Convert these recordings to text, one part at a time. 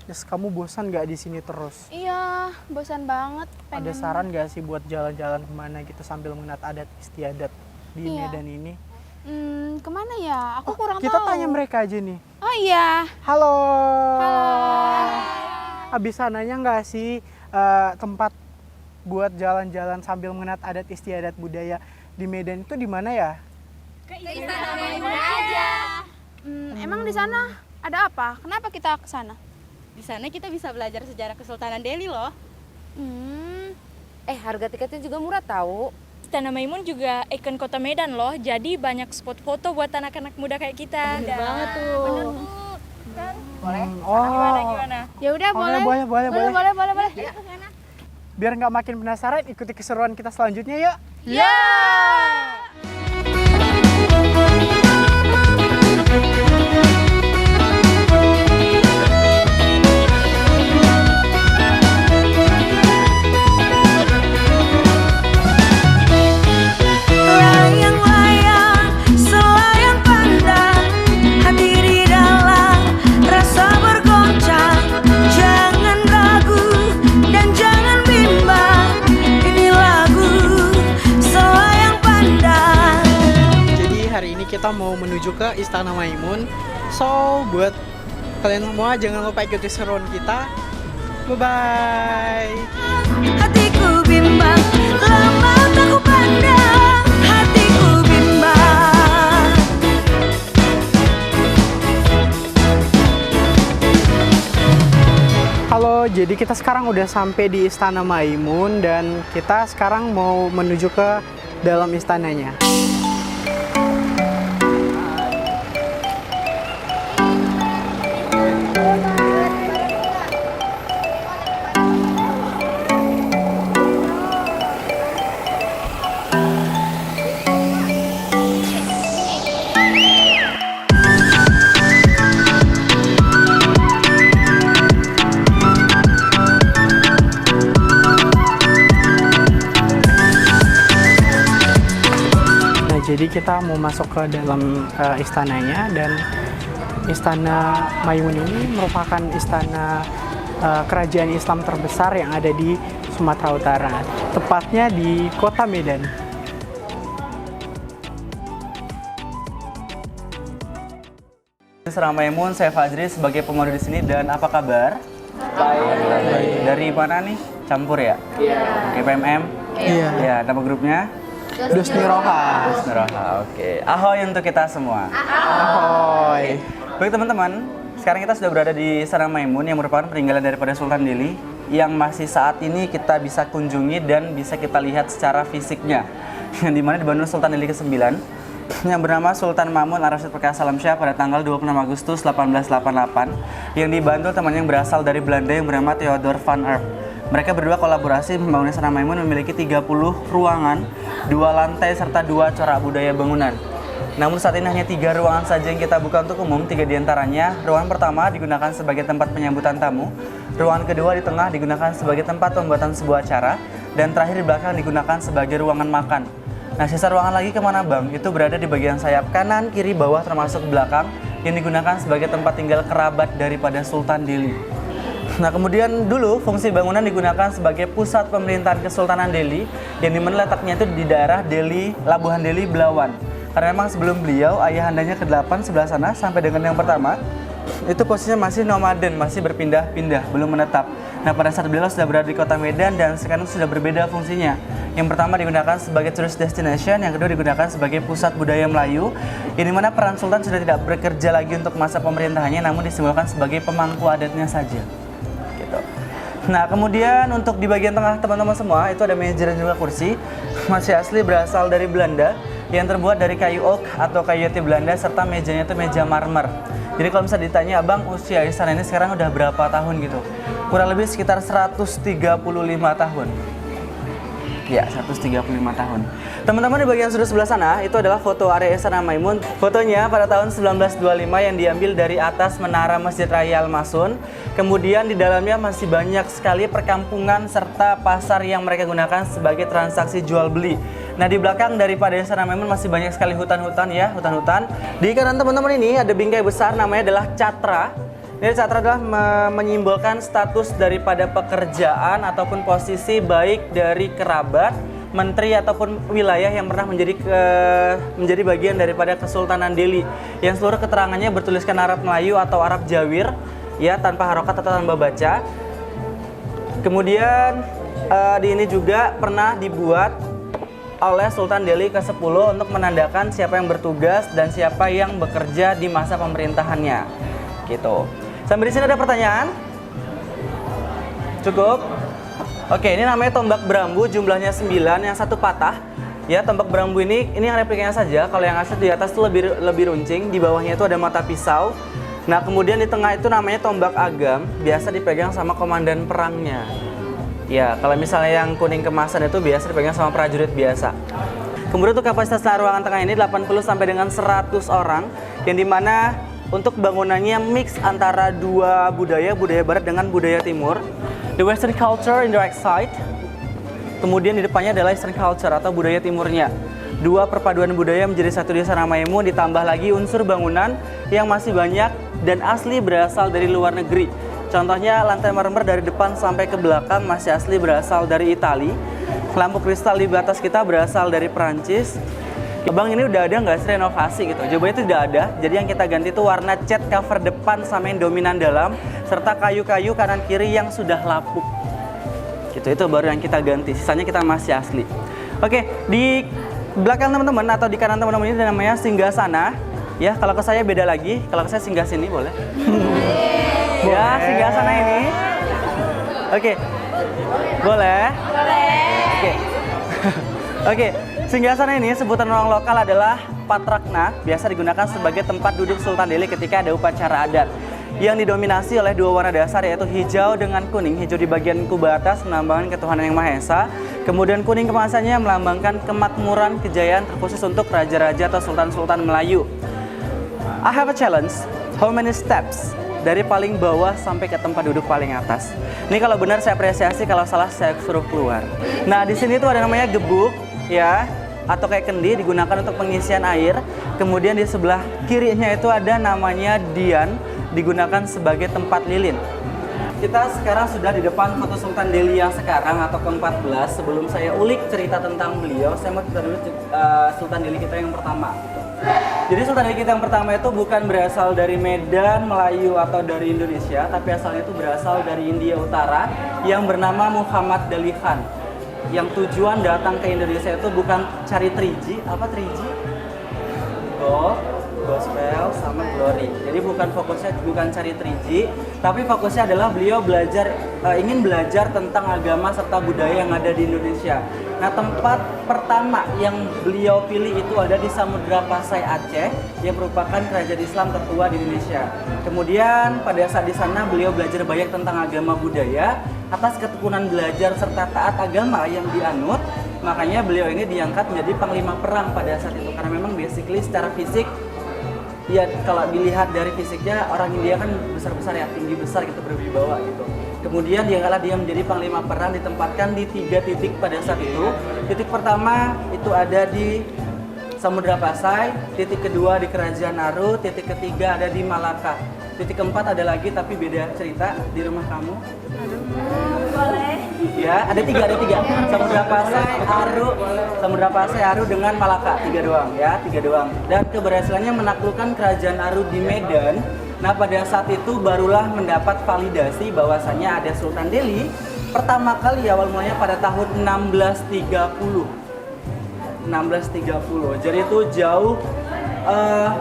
Yes, kamu bosan nggak di sini terus? Iya, bosan banget. Ada saran nggak sih buat jalan-jalan kemana gitu sambil mengenal adat istiadat di Iya. Medan ini? Kemana ya? Aku kurang Kita tahu. tanya mereka aja nih. Oh iya. Halo. Halo. Bisa nanya nggak sih tempat buat jalan-jalan sambil mengenal adat istiadat budaya di Medan itu di mana ya? Ke Istana Maimun aja. Emang di sana ada apa? Kenapa kita ke sana? Di sana kita bisa belajar sejarah Kesultanan Delhi loh. Harga tiketnya juga murah tahu. Istana Maimun juga ikon kota Medan loh, jadi banyak spot foto buat anak-anak muda kayak kita. Bener banget tuh. Bener Bu. Kan? Boleh? Gimana? Ya udah boleh. Boleh. Biar nggak makin penasaran, ikuti keseruan kita selanjutnya yuk. Ya. Layang-layang, selayang pandang, hati di dalam rasa bergoncang. Jangan ragu dan jangan bimbang, ini lagu selayang pandang. Jadi hari ini kita mau menuju ke Istana Maimun. So, buat kalian semua jangan lupa ikuti keseruan kita. Bye-bye. Hatiku bimbang, lama tak ku pandang. Hatiku bimbang. Halo, jadi kita sekarang udah sampai di Istana Maimun dan kita sekarang mau menuju ke dalam istananya. Jadi kita mau masuk ke dalam istananya dan Istana Maimun ini merupakan istana kerajaan Islam terbesar yang ada di Sumatera Utara, tepatnya di kota Medan. Istana Maimun, saya Fajri sebagai pemandu di sini dan apa kabar? Baik. Dari mana nih? Campur ya? Iya. PMM? Iya. Ya, nama grupnya? Dusni Roha. Roha, oke. Ahoy untuk kita semua. Ahoy. Baik teman-teman, sekarang kita sudah berada di Istana Maimun yang merupakan peninggalan daripada Sultan Delhi yang masih saat ini kita bisa kunjungi dan bisa kita lihat secara fisiknya. Yang dimana dibangun Sultan Delhi ke-9 yang bernama Sultan Mamun Ar-Rasyid Perkasa Alamsyah pada tanggal 26 Agustus 1888 yang dibantu teman yang berasal dari Belanda yang bernama Theodor van Erp. Mereka berdua kolaborasi membangun Istana Maimun memiliki 30 ruangan, 2 lantai serta 2 corak budaya bangunan. Namun saat ini hanya 3 ruangan saja yang kita buka untuk umum, 3 diantaranya. Ruangan pertama digunakan sebagai tempat penyambutan tamu, ruangan kedua di tengah digunakan sebagai tempat pembuatan sebuah acara, dan terakhir di belakang digunakan sebagai ruangan makan. Nah, sisa ruangan lagi kemana bang? Itu berada di bagian sayap kanan, kiri, bawah termasuk belakang yang digunakan sebagai tempat tinggal kerabat daripada Sultan Delhi. Nah, kemudian dulu fungsi bangunan digunakan sebagai pusat pemerintahan Kesultanan Delhi yang dimana letaknya itu di daerah Delhi, Labuhan Delhi, Belawan. Karena memang sebelum beliau, ayahandanya ke-8 sebelah sana sampai dengan yang pertama, itu posisinya masih nomaden, masih berpindah-pindah, belum menetap. Nah, pada saat beliau sudah berada di kota Medan dan sekarang sudah berbeda fungsinya. Yang pertama digunakan sebagai tourist destination, yang kedua digunakan sebagai pusat budaya Melayu, yang dimana peran Sultan sudah tidak bekerja lagi untuk masa pemerintahannya, namun disimbolkan sebagai pemangku adatnya saja. Nah, kemudian untuk di bagian tengah teman-teman semua itu ada meja dan juga kursi masih asli berasal dari Belanda yang terbuat dari kayu oak atau kayu jati Belanda serta mejanya itu meja marmer. Jadi kalau misalnya ditanya abang usia istana ini sekarang udah berapa tahun gitu, kurang lebih sekitar 135 tahun. Ya, 135 tahun. Teman-teman di bagian sudut sebelah sana itu adalah foto area Istana Maimun. Fotonya pada tahun 1925 yang diambil dari atas menara Masjid Raya Al-Masun. Kemudian di dalamnya masih banyak sekali perkampungan serta pasar yang mereka gunakan sebagai transaksi jual beli. Nah, di belakang daripada Istana Maimun masih banyak sekali hutan-hutan ya, hutan-hutan. Di kanan teman-teman ini ada bingkai besar namanya adalah Catra. Ini catra adalah menyimbolkan status daripada pekerjaan ataupun posisi baik dari kerabat, menteri ataupun wilayah yang pernah menjadi bagian daripada Kesultanan Delhi. Yang seluruh keterangannya bertuliskan Arab Melayu atau Arab Jawir, ya, tanpa harokat atau tanpa baca. Kemudian di ini juga pernah dibuat oleh Sultan Delhi ke-10 untuk menandakan siapa yang bertugas dan siapa yang bekerja di masa pemerintahannya. Gitu. Sampai di sini ada pertanyaan? Cukup? Oke, ini namanya tombak berambu, jumlahnya 9, yang satu patah. Ya, tombak berambu ini yang replikanya saja. Kalau yang asli di atas itu lebih runcing, di bawahnya itu ada mata pisau. Nah, kemudian di tengah itu namanya tombak agam, biasa dipegang sama komandan perangnya. Ya, kalau misalnya yang kuning kemasan itu biasa dipegang sama prajurit biasa. Kemudian untuk kapasitas ruangan tengah ini 80 sampai dengan 100 orang, yang dimana untuk bangunannya mix antara dua budaya barat dengan budaya timur. The Western culture in the right side. Kemudian di depannya adalah Eastern culture atau budaya timurnya. Dua perpaduan budaya menjadi satu di Istana Maimun, ditambah lagi unsur bangunan yang masih banyak dan asli berasal dari luar negeri. Contohnya lantai marmer dari depan sampai ke belakang masih asli berasal dari Itali. Lampu kristal di atas kita berasal dari Perancis. Bang, ini udah ada nggak sih renovasi gitu? Jawabannya itu tidak ada. Jadi yang kita ganti itu warna cat cover depan sama yang dominan dalam, serta kayu-kayu kanan kiri yang sudah lapuk. Gitu, itu baru yang kita ganti. Sisanya kita masih asli. Oke, di belakang teman-teman atau di kanan teman-teman ini namanya singgasana. Ya, kalau ke saya beda lagi. Kalau ke saya singgah sini boleh? Ya, singgasana ini. Oke. Boleh? Oke. Oke. Singgasana ini sebutan orang lokal adalah Patrakna, biasa digunakan sebagai tempat duduk Sultan Delhi ketika ada upacara adat yang didominasi oleh dua warna dasar, yaitu hijau dengan kuning. Hijau di bagian kuba atas melambangkan ketuhanan Yang Maha Esa, kemudian kuning kemasannya melambangkan kemakmuran, kejayaan terkhusus untuk raja-raja atau sultan-sultan Melayu. I have a challenge. How many steps dari paling bawah sampai ke tempat duduk paling atas? Ini kalau benar saya apresiasi, kalau salah saya suruh keluar. Nah, di sini tuh ada namanya gebuk, ya, atau kayak kendi, digunakan untuk pengisian air. Kemudian di sebelah kirinya itu ada namanya dian, digunakan sebagai tempat lilin. Kita sekarang sudah di depan foto Sultan Delhi yang sekarang atau ke-14. Sebelum saya ulik cerita tentang beliau, saya mau cerita dulu Sultan Delhi kita yang pertama. Jadi Sultan Delhi kita yang pertama itu bukan berasal dari Medan, Melayu atau dari Indonesia, tapi asalnya itu berasal dari India Utara yang bernama Muhammad Dali Khan. Yang tujuan datang ke Indonesia itu bukan cari 3G, apa 3G? Gospel sama glory. Jadi fokusnya bukan cari 3G, tapi fokusnya adalah beliau ingin belajar tentang agama serta budaya yang ada di Indonesia. Nah, tempat pertama yang beliau pilih itu ada di Samudra Pasai Aceh, yang merupakan kerajaan Islam tertua di Indonesia. Kemudian pada saat di sana beliau belajar banyak tentang agama budaya. Atas ketekunan belajar serta taat agama yang dianut, makanya beliau ini diangkat menjadi panglima perang pada saat itu. Karena memang basically secara fisik, ya kalau dilihat dari fisiknya orang India kan besar-besar ya, tinggi besar gitu, berwibawa gitu. Kemudian dia menjadi panglima perang, ditempatkan di 3 titik pada saat itu. Titik pertama itu ada di Samudra Pasai, titik kedua di Kerajaan Aru, titik ketiga ada di Malaka. Titik keempat ada lagi tapi beda cerita di rumah kamu. Boleh. Ya, ada tiga. Samudra Pasai, Aru dengan Malaka, 3 doang ya, 3 doang. Dan keberhasilannya menaklukkan Kerajaan Aru di Medan. Nah, pada saat itu barulah mendapat validasi bahwasannya ada Sultan Delhi pertama kali awal mulanya pada tahun 1630. Jadi itu jauh,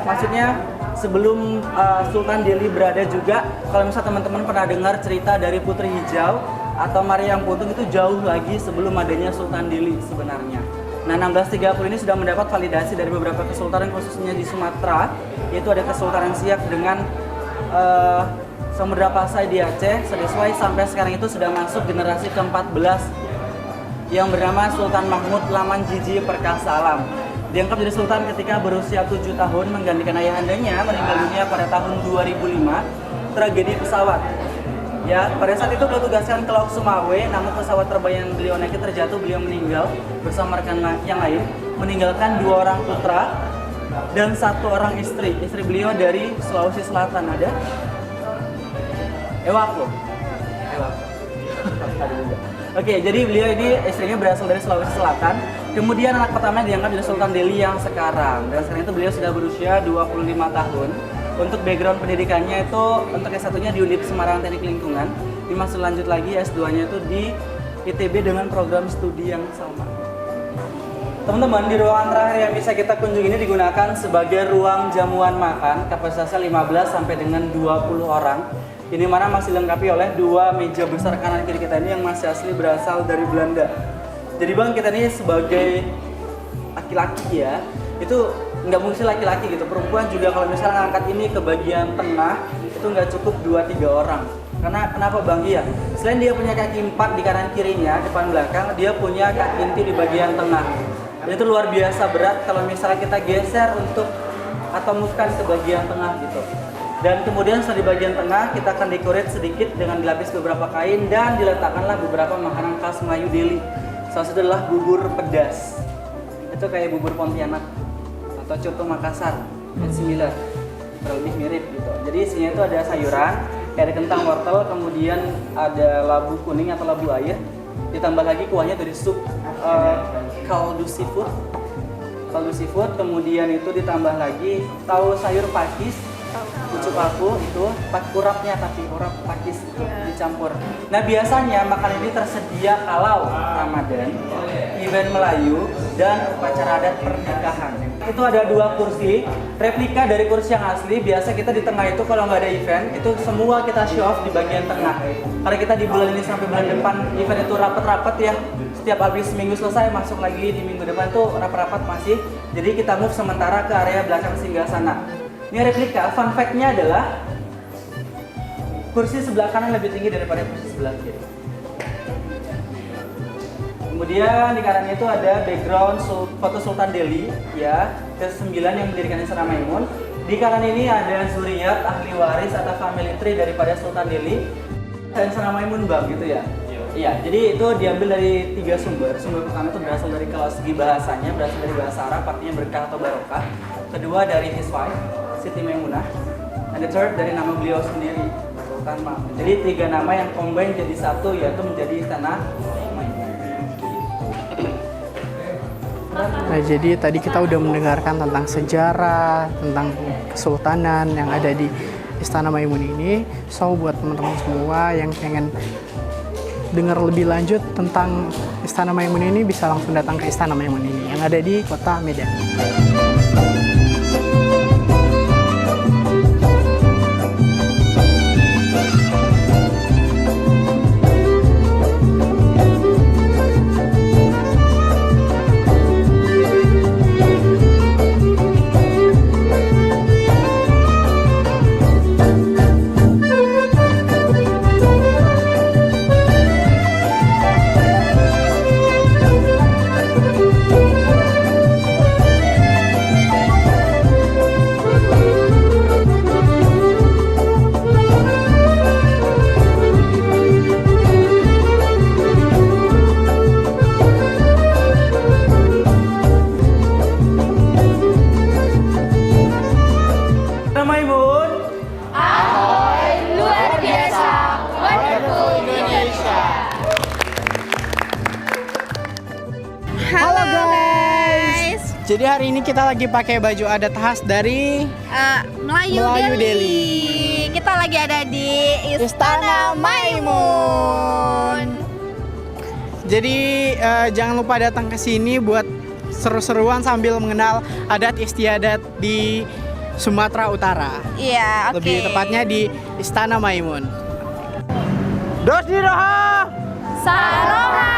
maksudnya sebelum Sultan Delhi berada juga. Kalau misalnya teman-teman pernah dengar cerita dari Putri Hijau atau Maria Puntung, itu jauh lagi sebelum adanya Sultan Delhi sebenarnya. Nah, 1630 ini sudah mendapat validasi dari beberapa kesultanan, khususnya di Sumatera, yaitu ada Kesultanan Siak dengan Samudra Pasai di Aceh. Sesuai sampai sekarang itu sudah masuk generasi ke-14 yang bernama Sultan Mahmud Laman Jiji Perkasa Alam. Diangkat jadi sultan ketika berusia 7 tahun, menggantikan ayahandanya, meninggal dunia pada tahun 2005, tragedi pesawat. Ya, pada saat itu beliau tugaskan ke Laut Sumawe, namun pesawat terbang yang beliau naiki terjatuh, beliau meninggal bersama rekan yang lain, meninggalkan 2 orang putra dan 1 orang istri. Istri beliau dari Sulawesi Selatan ada. Ewak loh. Ewak. Oke, jadi beliau ini istrinya berasal dari Sulawesi Selatan. Kemudian anak pertama diangkat dari Sultan Delhi yang sekarang. Dan sekarang itu beliau sudah berusia 25 tahun. Untuk background pendidikannya itu untuk S1-nya di Undip Semarang Teknik Lingkungan. Ini masih lanjut lagi S2-nya itu di ITB dengan program studi yang sama. Teman-teman, di ruangan terakhir yang bisa kita kunjungi ini digunakan sebagai ruang jamuan makan, kapasitasnya 15 sampai dengan 20 orang. Ini mana masih dilengkapi oleh 2 meja besar kanan kiri kita ini yang masih asli berasal dari Belanda. Jadi Bang, kita ini sebagai laki-laki ya, itu nggak mesti laki-laki gitu, perempuan juga kalau misalnya ngangkat ini ke bagian tengah itu nggak cukup 2-3 orang. Karena kenapa Bang? Iya, selain dia punya kaki 4 di kanan kirinya, depan belakang, dia punya kaki inti di bagian tengah. Dan itu luar biasa berat kalau misalnya kita geser untuk atau move-kan ke bagian tengah gitu. Dan kemudian setelah di bagian tengah kita akan decorate sedikit dengan dilapis beberapa kain dan diletakkanlah beberapa makanan khas Melayu Delhi. Salah satu adalah bubur pedas. Itu kayak bubur Pontianak atau coto Makassar, similar, lebih mirip gitu. Jadi isinya itu ada sayuran, kayak ada kentang wortel, kemudian ada labu kuning atau labu air, ditambah lagi kuahnya dari sup kaldu seafood, kemudian itu ditambah lagi tahu sayur pakis, kucuk aku itu urapnya tapi urap pakis dicampur. Nah biasanya makan ini tersedia kalau Ramadan, event Melayu, dan upacara adat pernikahan. Itu ada 2 kursi, replika dari kursi yang asli. Biasa kita di tengah itu kalau nggak ada event, itu semua kita show off di bagian tengah. Karena kita di bulan ini sampai bulan depan event itu rapat-rapat ya. Setiap habis minggu selesai masuk lagi di minggu depan tuh rapat-rapat masih. Jadi kita move sementara ke area belakang singgasana. Ini replika, fun fact-nya adalah kursi sebelah kanan lebih tinggi daripada kursi sebelah kiri. Kemudian di kanannya itu ada background foto Sultan Delhi ya, ke-9 yang mendirikan Istana Maimun. Di kanan ini ada zuriat ahli waris atau family tree daripada Sultan Delhi dan Istana Maimun Bang gitu ya. Iya, jadi itu diambil dari 3 sumber. Sumber pertama itu berasal dari kalau segi bahasanya, berasal dari bahasa Arab, artinya berkah atau barokah. Kedua dari his wife, Siti Maimunah. And the third dari nama beliau sendiri, Sultan Mahmud. Jadi 3 nama yang combine jadi satu, yaitu menjadi Istana Maimun. Nah, jadi tadi kita udah mendengarkan tentang sejarah, tentang kesultanan yang ada di Istana Maimun ini. So, buat teman-teman semua yang pengen dengar lebih lanjut tentang Istana Maimun ini, bisa langsung datang ke Istana Maimun ini yang ada di Kota Medan. Halo guys. Jadi hari ini kita lagi pakai baju adat khas dari Melayu Delhi. Kita lagi ada di Istana Maimun. Jadi jangan lupa datang ke sini buat seru-seruan sambil mengenal adat istiadat di Sumatera Utara. Iya, oke. Lebih tepatnya di Istana Maimun. Dos di Roha. Saroha.